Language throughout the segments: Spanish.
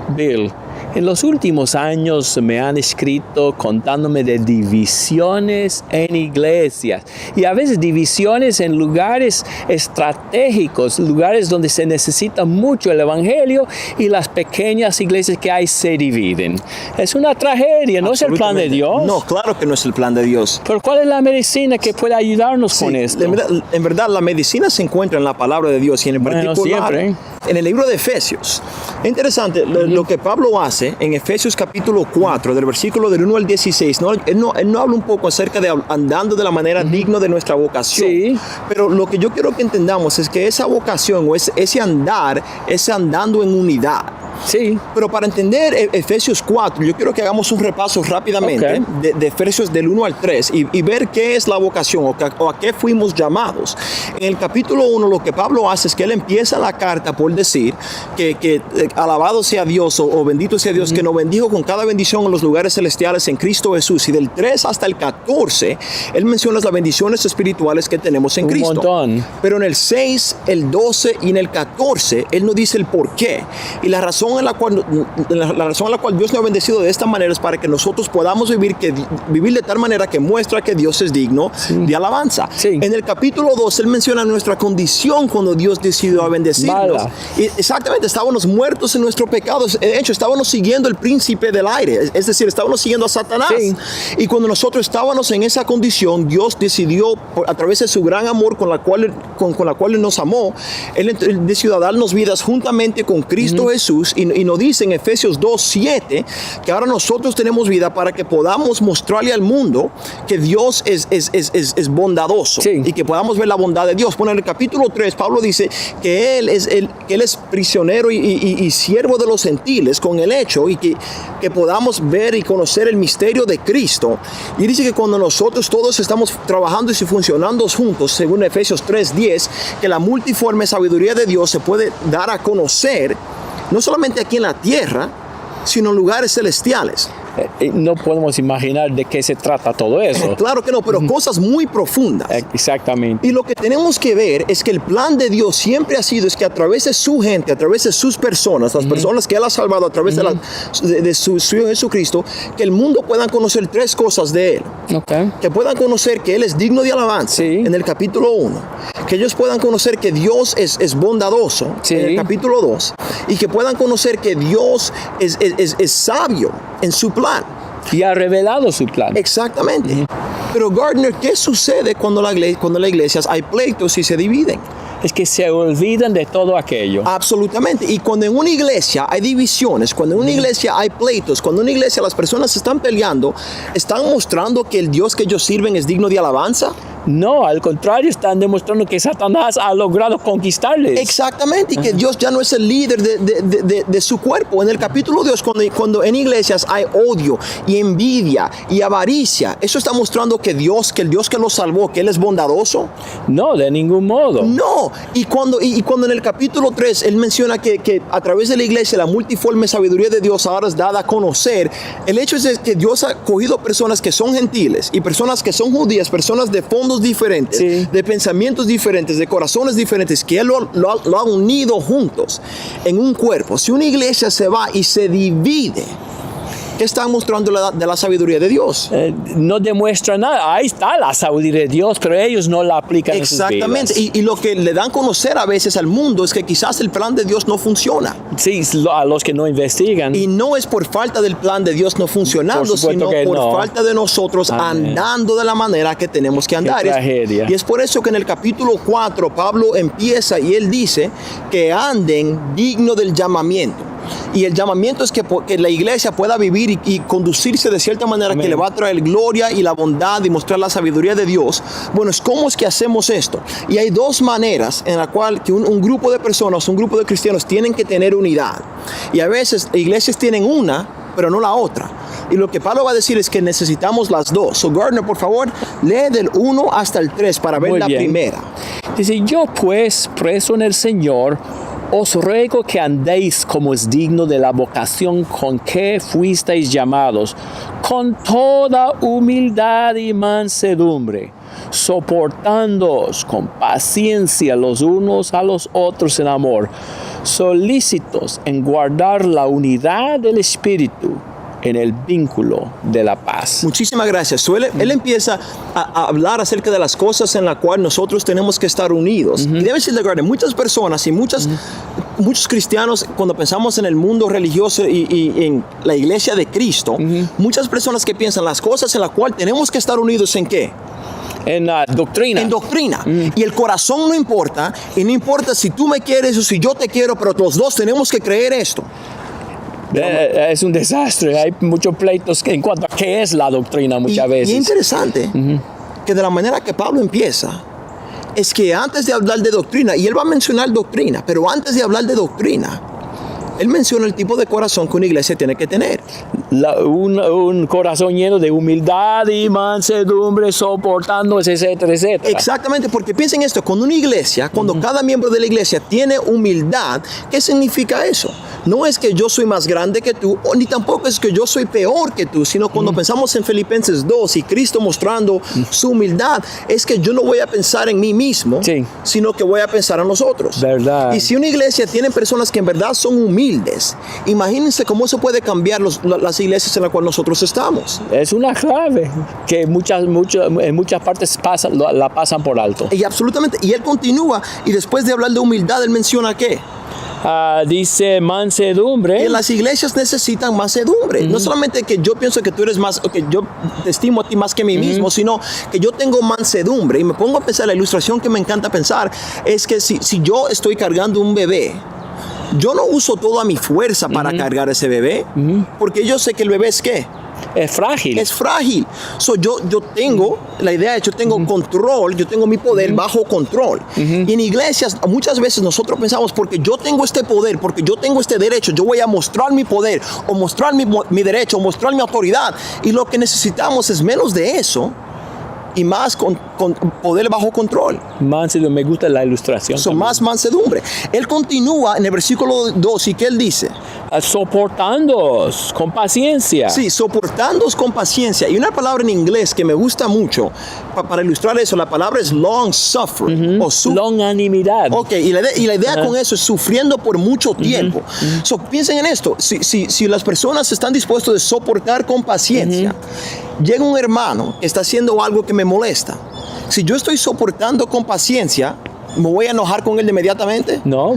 Bill, en los últimos años me han escrito contándome de divisiones en iglesias y a veces divisiones en lugares estratégicos, lugares donde se necesita mucho el evangelio y las pequeñas iglesias que hay se dividen. Es una tragedia, ¿no es el plan de Dios? No, claro que no es el plan de Dios. Pero ¿cuál es la medicina que puede ayudarnos con esto? En verdad, la medicina se encuentra en la palabra de Dios y en particular en el libro de Efesios. Es interesante lo que Pablo hace en Efesios capítulo 4, del versículo del 1 al 16. Él no habla un poco acerca de andando de la manera digna de nuestra vocación. Sí. Pero lo que yo quiero que entendamos es que esa vocación o ese andar es andando en unidad. Sí. Pero para entender Efesios 4, yo quiero que hagamos un repaso rápidamente de Efesios del 1 al 3 y ver qué es la vocación o a qué fuimos llamados. En el capítulo 1 lo que Pablo hace es que él empieza la carta por decir que alabado sea Dios o bendito sea Dios que nos bendijo con cada bendición en los lugares celestiales en Cristo Jesús. Y del 3 hasta el 14, él menciona las bendiciones espirituales que tenemos en Cristo. Un montón. Pero en el 6, el 12 y en el 14, él nos dice el por qué. Y la razón en la cual Dios nos ha bendecido de esta manera es para que nosotros podamos vivir de tal manera que muestra que Dios es digno de alabanza. Sí. En el capítulo 2 él menciona nuestra condición cuando Dios decidió bendecirnos. Y exactamente, estábamos muertos en nuestro pecado. De hecho, estábamos siguiendo el príncipe del aire, es decir, estábamos siguiendo a Satanás. Sí. Y cuando nosotros estábamos en esa condición, Dios decidió, a través de su gran amor con la cual Él nos amó, Él decidió darnos vidas juntamente con Cristo Jesús. Y nos dice en Efesios 2:7 que ahora nosotros tenemos vida para que podamos mostrarle al mundo que Dios es bondadoso. Sí. Y que podamos ver la bondad de Dios. Bueno, en el capítulo 3 Pablo dice que Él es prisionero y siervo de los gentiles con el hecho y que podamos ver y conocer el misterio de Cristo. Y dice que cuando nosotros todos estamos trabajando y funcionando juntos, según Efesios 3:10, que la multiforme sabiduría de Dios se puede dar a conocer no solamente aquí en la tierra, sino en lugares celestiales. No podemos imaginar de qué se trata todo eso. Claro que no, pero cosas muy profundas. Exactamente. Y lo que tenemos que ver es que el plan de Dios siempre ha sido es que a través de su gente, a través de sus personas, las personas que Él ha salvado a través de su Hijo Jesucristo, que el mundo puedan conocer tres cosas de Él. Que puedan conocer que Él es digno de alabanza, en el capítulo 1. Que ellos puedan conocer que Dios es bondadoso, en el capítulo 2. Y que puedan conocer que Dios es sabio en su plan. Y ha revelado su plan. Exactamente. Pero Gardner, ¿qué sucede cuando las iglesias hay pleitos y se dividen? Es que se olvidan de todo aquello. Absolutamente. Y cuando en una iglesia hay divisiones, cuando en una iglesia hay pleitos, cuando en una iglesia las personas se están peleando, ¿están mostrando que el Dios que ellos sirven es digno de alabanza? No, al contrario, están demostrando que Satanás ha logrado conquistarles. Exactamente, y que Dios ya no es el líder de su cuerpo. En el capítulo 2, cuando en iglesias hay odio y envidia y avaricia, ¿eso está mostrando que el Dios que los salvó, que Él es bondadoso? No, de ningún modo. No, y cuando en el capítulo 3 Él menciona que a través de la iglesia la multiforme sabiduría de Dios ahora es dada a conocer, el hecho es que Dios ha cogido personas que son gentiles y personas que son judías, personas de fondos diferentes, de pensamientos diferentes, de corazones diferentes, que Él lo ha unido juntos en un cuerpo. Si una iglesia se va y se divide, ¿qué está mostrando de la sabiduría de Dios? No demuestra nada. Ahí está la sabiduría de Dios, pero ellos no la aplican en sus vidas. Exactamente. Y lo que le dan a conocer a veces al mundo es que quizás el plan de Dios no funciona. Sí, a los que no investigan. Y no es por falta del plan de Dios no funcionando, sino por falta de nosotros andando de la manera que tenemos que andar. Qué tragedia. Y es por eso que en el capítulo 4 Pablo empieza y él dice que anden digno del llamamiento. Y el llamamiento es que la iglesia pueda vivir y conducirse de cierta manera que le va a traer gloria y la bondad y mostrar la sabiduría de Dios. Bueno, ¿cómo es que hacemos esto? Y hay dos maneras en la cual que un grupo de personas, un grupo de cristianos tienen que tener unidad. Y a veces iglesias tienen una, pero no la otra. Y lo que Pablo va a decir es que necesitamos las dos. So Gardner, por favor, lee del 1 hasta el 3 para ver la primera. Dice, yo pues, preso en el Señor, os ruego que andéis como es digno de la vocación con que fuisteis llamados, con toda humildad y mansedumbre, soportándoos con paciencia los unos a los otros en amor, solícitos en guardar la unidad del Espíritu en el vínculo de la paz. Muchísimas gracias. Él empieza a hablar acerca de las cosas en las cuales nosotros tenemos que estar unidos. Y debe ser de muchas personas y muchos cristianos, cuando pensamos en el mundo religioso y en la iglesia de Cristo, muchas personas que piensan las cosas en las cuales tenemos que estar unidos ¿en qué? En doctrina. En doctrina. Y el corazón no importa, y no importa si tú me quieres o si yo te quiero, pero los dos tenemos que creer esto. Es un desastre. Hay muchos pleitos en cuanto a qué es la doctrina muchas veces. Y es interesante que de la manera que Pablo empieza, es que antes de hablar de doctrina, y él va a mencionar doctrina, pero antes de hablar de doctrina, él menciona el tipo de corazón que una iglesia tiene que tener. Un corazón lleno de humildad y mansedumbre, soportándose, etcétera, etcétera. Exactamente, porque piensen esto, cuando una iglesia, cuando cada miembro de la iglesia tiene humildad, ¿qué significa eso? No es que yo soy más grande que tú, ni tampoco es que yo soy peor que tú, sino cuando pensamos en Filipenses 2 y Cristo mostrando su humildad, es que yo no voy a pensar en mí mismo, sino que voy a pensar en nosotros. ¿Verdad? Y si una iglesia tiene personas que en verdad son humildes, imagínense cómo eso puede cambiar las iglesias en las cuales nosotros estamos. Es una clave que en muchas partes la pasan por alto. Y absolutamente. Y él continúa, y después de hablar de humildad, él menciona ¿qué? Dice mansedumbre. Que las iglesias necesitan mansedumbre. No solamente que yo pienso que tú eres más, o que yo te estimo a ti más que a mí mismo, sino que yo tengo mansedumbre. Y me pongo a pensar, la ilustración que me encanta pensar es que si yo estoy cargando un bebé, yo no uso toda mi fuerza para cargar ese bebé, porque yo sé que el bebé es ¿qué? Es frágil. Es frágil. Yo tengo, la idea es yo tengo control, yo tengo mi poder bajo control. Y en iglesias muchas veces nosotros pensamos, porque yo tengo este poder, porque yo tengo este derecho, yo voy a mostrar mi poder, o mostrar mi derecho, o mostrar mi autoridad. Y lo que necesitamos es menos de eso y más con poder bajo control. Mansedumbre, me gusta la ilustración. Más mansedumbre. Él continúa en el versículo 2 y ¿qué él dice? Soportándoos con paciencia. Sí, soportándoos con paciencia. Y una palabra en inglés que me gusta mucho para ilustrar eso, la palabra es long suffering. Longanimidad. Ok, y la idea con eso es sufriendo por mucho tiempo. Piensen en esto. Si las personas están dispuestas a soportar con paciencia, llega un hermano que está haciendo algo que me molesta. Si yo estoy soportando con paciencia, ¿me voy a enojar con él inmediatamente? No.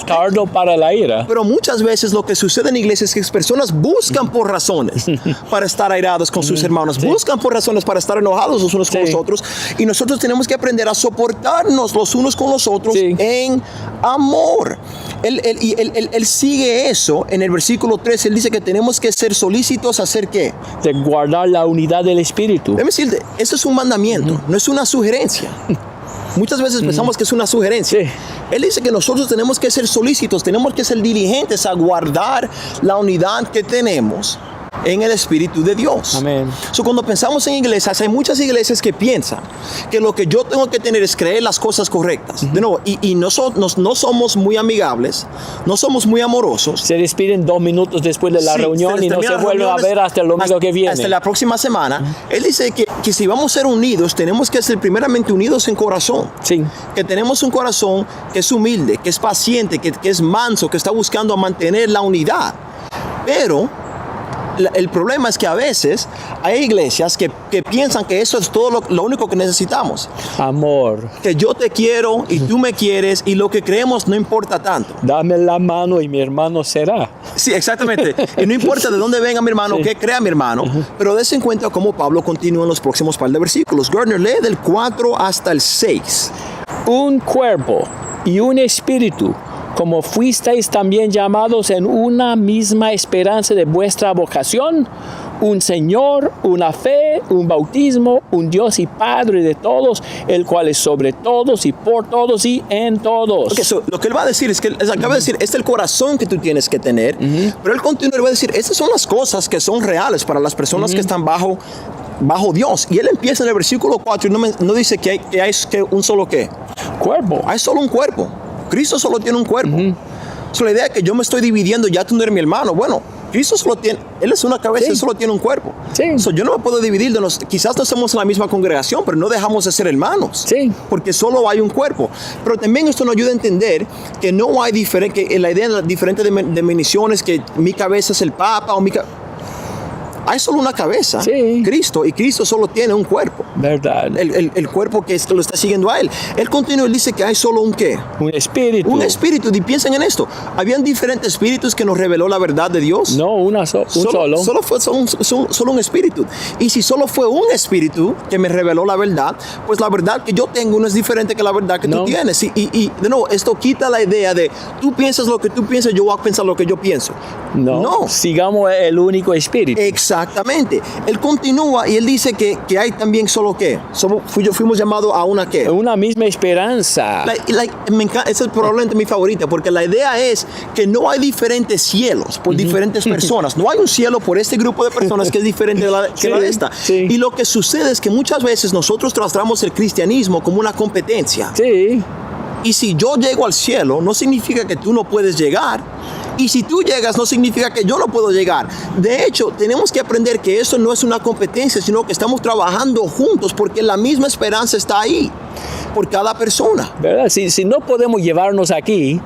Tardo para la ira. Pero muchas veces lo que sucede en iglesias es que personas buscan por razones para estar airados con sus hermanos, buscan por razones para estar enojados los unos con los otros, y nosotros tenemos que aprender a soportarnos los unos con los otros en amor. Él sigue eso en el versículo 3. Él dice que tenemos que ser solícitos a hacer ¿qué? De guardar la unidad del Espíritu. Déjame decirte, eso es un mandamiento, no es una sugerencia. Muchas veces pensamos que es una sugerencia. Él dice que nosotros tenemos que ser solícitos, tenemos que ser diligentes a guardar la unidad que tenemos en el Espíritu de Dios. Amén. Cuando pensamos en iglesias, hay muchas iglesias que piensan que lo que yo tengo que tener es creer las cosas correctas. De nuevo, y no somos muy amigables, no somos muy amorosos. Se despiden 2 minutos después de la reunión y no se vuelven a ver hasta el domingo que viene. Hasta la próxima semana. Él dice que si vamos a ser unidos, tenemos que ser primeramente unidos en corazón. Sí. Que tenemos un corazón que es humilde, que es paciente, que es manso, que está buscando mantener la unidad. Pero el problema es que a veces hay iglesias que piensan que eso es todo lo único que necesitamos. Amor. Que yo te quiero y tú me quieres y lo que creemos no importa tanto. Dame la mano y mi hermano será. Sí, exactamente. Y no importa de dónde venga mi hermano, qué crea mi hermano, pero des en cuenta cómo Pablo continúa en los próximos par de versículos. Gardner, lee del 4 hasta el 6. Un cuerpo y un espíritu, como fuisteis también llamados en una misma esperanza de vuestra vocación, un Señor, una fe, un bautismo, un Dios y Padre de todos, el cual es sobre todos y por todos y en todos. Okay, lo que él va a decir es que acaba de decir, este es el corazón que tú tienes que tener, pero él continúa y va a decir, estas son las cosas que son reales para las personas que están bajo Dios. Y él empieza en el versículo 4 y no dice que hay un solo ¿qué? Cuerpo. Hay solo un cuerpo. Cristo solo tiene un cuerpo. La idea es que yo me estoy dividiendo, ya tú no eres mi hermano. Bueno, Cristo solo tiene, Él es una cabeza, Él solo tiene un cuerpo. Sí. So, yo no me puedo dividir de quizás no somos en la misma congregación, pero no dejamos de ser hermanos. Sí. Porque solo hay un cuerpo. Pero también esto nos ayuda a entender que no hay que la idea de las diferentes definiciones, que mi cabeza es el Papa o hay solo una cabeza, Cristo, y Cristo solo tiene un cuerpo. ¿Verdad? El cuerpo que lo está siguiendo a Él. Él continúa, Él dice que hay solo un ¿qué? Un espíritu. Un espíritu, y piensen en esto. ¿Habían diferentes espíritus que nos reveló la verdad de Dios? No, Solo fue solo un espíritu. Y si solo fue un espíritu que me reveló la verdad, pues la verdad que yo tengo no es diferente que la verdad que tú tienes. Y de nuevo, esto quita la idea de tú piensas lo que tú piensas, yo voy a pensar lo que yo pienso. No. Sigamos el único espíritu. Exactamente. Él continúa y él dice que hay también solo ¿qué? Fuimos llamados a una ¿qué? Una misma esperanza. Me encanta, esa es probablemente mi favorita, porque la idea es que no hay diferentes cielos por diferentes personas. No hay un cielo por este grupo de personas que es diferente de la de esta. Sí. Y lo que sucede es que muchas veces nosotros tratamos el cristianismo como una competencia. Sí. Y si yo llego al cielo, no significa que tú no puedes llegar. Y si tú llegas, no significa que yo no puedo llegar. De hecho, tenemos que aprender que eso no es una competencia, sino que estamos trabajando juntos porque la misma esperanza está ahí por cada persona. ¿Verdad? Si no podemos llevarnos aquí,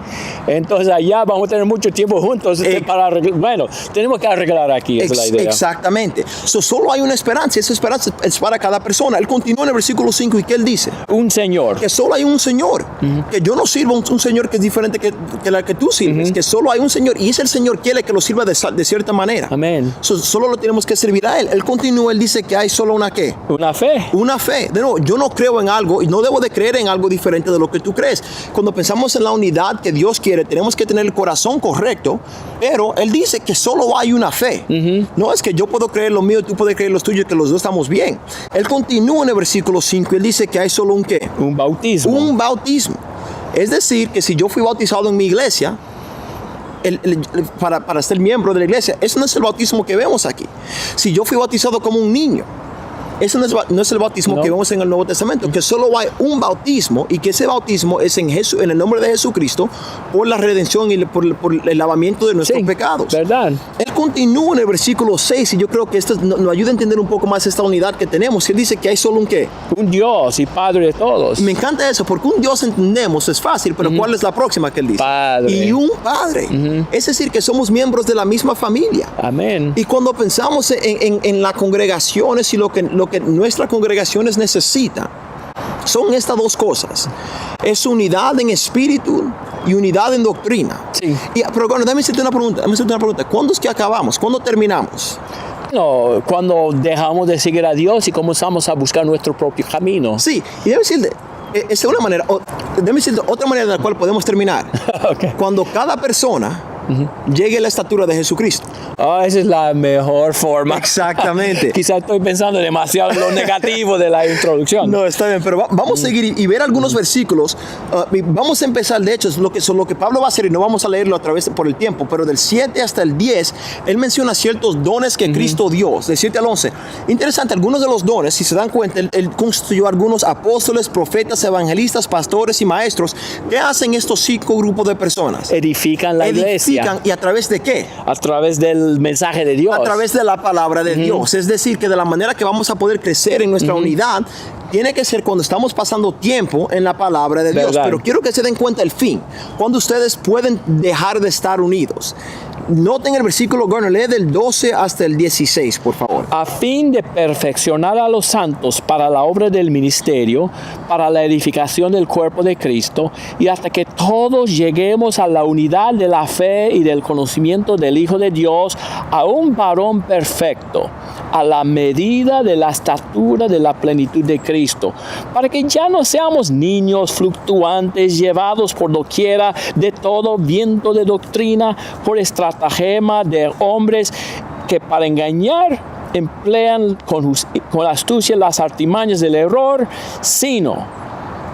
entonces allá vamos a tener mucho tiempo juntos tenemos que arreglar aquí, esa es la idea. Exactamente. Solo hay una esperanza, esa esperanza es para cada persona. Él continúa en el versículo 5 y ¿qué él dice? Un Señor. Que solo hay un Señor. Que yo no sirvo a un Señor que es diferente que la que tú sirves. Que solo hay un Señor y es el Señor quiere que lo sirva de cierta manera. Amén. Solo lo tenemos que servir a Él. Él continúa, Él dice que hay solo una ¿qué? Una fe. Una fe. De nuevo, yo no creo en algo y no debo de creer en algo diferente de lo que tú crees. Cuando pensamos en la unidad que Dios quiere, tenemos que tener el corazón correcto, pero Él dice que solo hay una fe. No es que yo puedo creer lo mío, tú puedes creer lo tuyo, que los dos estamos bien. Él continúa en el versículo 5 y Él dice que hay solo un ¿qué? Un bautismo. Un bautismo. Es decir, que si yo fui bautizado en mi iglesia, para ser miembro de la iglesia, ese no es el bautismo que vemos aquí. Si yo fui bautizado como un niño, eso no es el bautismo que vemos en el Nuevo Testamento, que solo hay un bautismo y que ese bautismo es en el nombre de Jesucristo por la redención y por el lavamiento de nuestros pecados. ¿Verdad? Él continúa en el versículo 6 y yo creo que esto nos ayuda a entender un poco más esta unidad que tenemos. Él dice que hay solo un ¿qué? Un Dios y Padre de todos. Me encanta eso, porque un Dios entendemos, es fácil, pero ¿cuál es la próxima que él dice? Padre. Y un Padre. Es decir, que somos miembros de la misma familia. Amén. Y cuando pensamos en las congregaciones y lo que nuestras congregaciones necesitan, son estas dos cosas. Es unidad en espíritu y unidad en doctrina. Sí. Pero bueno, déjame hacerte una pregunta. ¿Cuándo es que acabamos? ¿Cuándo terminamos? No, cuando dejamos de seguir a Dios y comenzamos a buscar nuestro propio camino. Sí, y déjame decirte, es una manera, déjame decirte otra manera en la cual podemos terminar. Okay. Cuando cada persona llegue a la estatura de Jesucristo. Esa es la mejor forma. Exactamente. Quizás estoy pensando demasiado en lo negativo de la introducción. No, está bien, pero vamos a seguir y ver algunos versículos. Vamos a empezar, de hecho, es lo que Pablo va a hacer y no vamos a leerlo a través por el tiempo, pero del 7 hasta el 10, él menciona ciertos dones que Cristo dio, del 7 al 11. Interesante, algunos de los dones, si se dan cuenta, él constituyó algunos apóstoles, profetas, evangelistas, pastores y maestros. ¿Qué hacen estos 5 grupos de personas? Edifican la iglesia. ¿Y a través de qué? A través del mensaje de Dios. A través de la palabra de Dios. Es decir, que de la manera que vamos a poder crecer en nuestra unidad, tiene que ser cuando estamos pasando tiempo en la palabra de Dios. Pero quiero que se den cuenta el fin. Cuando ustedes pueden dejar de estar unidos. Noten el versículo, Garner, lee del 12 hasta el 16, por favor. A fin de perfeccionar a los santos para la obra del ministerio, para la edificación del cuerpo de Cristo, y hasta que todos lleguemos a la unidad de la fe y del conocimiento del Hijo de Dios, a un varón perfecto, a la medida de la estatura de la plenitud de Cristo, para que ya no seamos niños fluctuantes, llevados por doquiera de todo viento de doctrina, por estratagema de hombres que para engañar emplean con astucia las artimañas del error, sino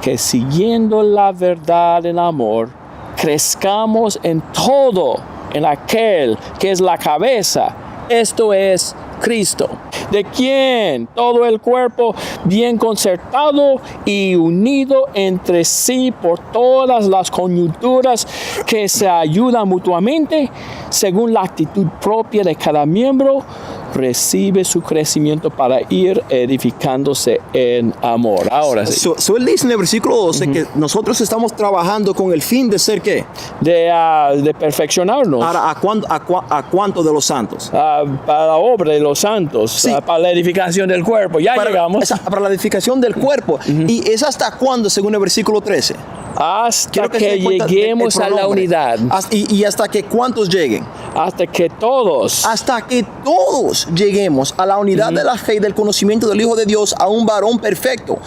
que siguiendo la verdad en amor, crezcamos en todo en aquel que es la cabeza, esto es Cristo, de quien todo el cuerpo, bien concertado y unido entre sí por todas las coyunturas que se ayudan mutuamente, según la actitud propia de cada miembro, recibe su crecimiento para ir edificándose en amor. Ahora sí. Él dice en el versículo 12 que nosotros estamos trabajando con el fin de ser ¿qué? De perfeccionarnos. Ahora, ¿a cuánto de los santos? Para la obra de los santos, Sí. Para la edificación del cuerpo. Ya llegamos. Para la edificación del cuerpo. ¿Y es hasta cuándo, según el versículo 13? Hasta que se den cuenta lleguemos del a la pronombre. unidad. Y hasta que ¿cuántos lleguen? Hasta que todos. Hasta que todos lleguemos a la unidad de la fe y del conocimiento del Hijo de Dios, a un varón perfecto.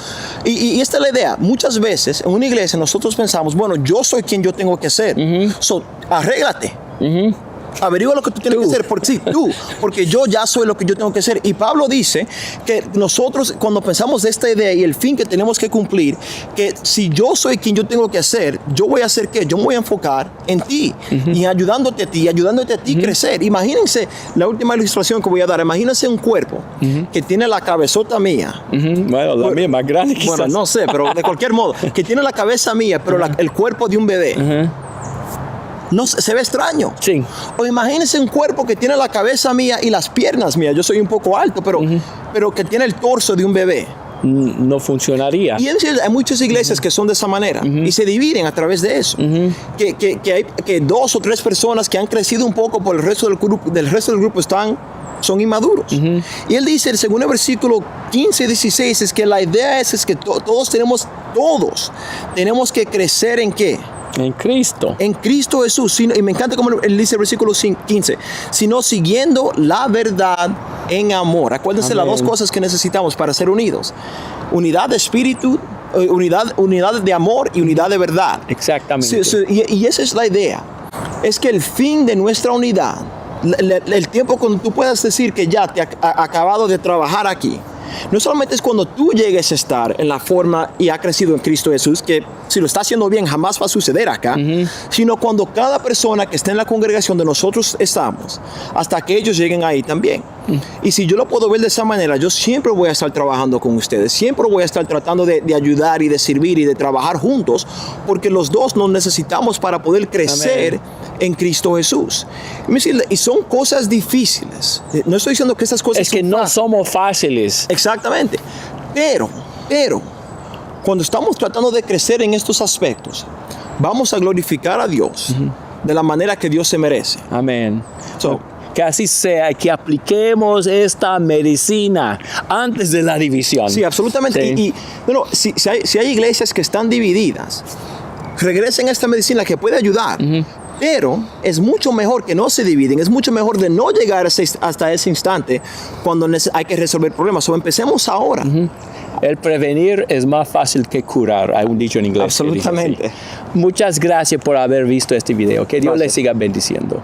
Y esta es la idea. Muchas veces en una iglesia nosotros pensamos, bueno, yo soy quien yo tengo que ser. So, arréglate. Averigua lo que tú tienes que hacer, porque yo ya soy lo que yo tengo que ser. Y Pablo dice que nosotros, cuando pensamos de esta idea y el fin que tenemos que cumplir, que si yo soy quien yo tengo que hacer, yo voy a hacer ¿qué? Yo me voy a enfocar en ti y ayudándote a ti crecer. Imagínense la última ilustración que voy a dar. Imagínense un cuerpo que tiene la cabezota mía. Bueno, la mía más grande quizás. Bueno, no sé, pero de cualquier modo, que tiene la cabeza mía, pero el cuerpo de un bebé. No se ve extraño. Sí. O imagínense un cuerpo que tiene la cabeza mía y las piernas mías. Yo soy un poco alto, pero que tiene el torso de un bebé. No funcionaría. Y hay muchas iglesias que son de esa manera y se dividen a través de eso. Que hay 2 o 3 personas que han crecido un poco por el resto del grupo son inmaduros. Y él dice, según el versículo 15 y 16, es que la idea es que todos tenemos que crecer en ¿qué? En Cristo. En Cristo Jesús. Y me encanta como él dice el versículo 15, sino siguiendo la verdad en amor. Acuérdense las 2 cosas que necesitamos para ser unidos. Unidad de espíritu, unidad de amor y unidad de verdad. Exactamente. Y esa es la idea. Es que el fin de nuestra unidad, el tiempo cuando tú puedas decir que ya te ha acabado de trabajar aquí, no solamente es cuando tú llegues a estar en la forma y ha crecido en Cristo Jesús, que si lo está haciendo bien jamás va a suceder acá, sino cuando cada persona que está en la congregación de nosotros estamos, hasta que ellos lleguen ahí también. Y si yo lo puedo ver de esa manera, yo siempre voy a estar trabajando con ustedes, siempre voy a estar tratando de ayudar y de servir y de trabajar juntos, porque los dos nos necesitamos para poder crecer en Cristo Jesús. Y son cosas difíciles. No estoy diciendo que estas cosas es que no somos fáciles. Exactamente. Pero, cuando estamos tratando de crecer en estos aspectos, vamos a glorificar a Dios de la manera que Dios se merece. Amén. Que así sea, que apliquemos esta medicina antes de la división. Sí, absolutamente. Sí. Y bueno, si hay iglesias que están divididas, regresen a esta medicina que puede ayudar. Pero es mucho mejor que no se dividen, es mucho mejor de no llegar hasta ese instante cuando hay que resolver problemas. Empecemos ahora. El prevenir es más fácil que curar, hay un dicho en inglés. Absolutamente. Muchas gracias por haber visto este video. Que Dios les siga bendiciendo.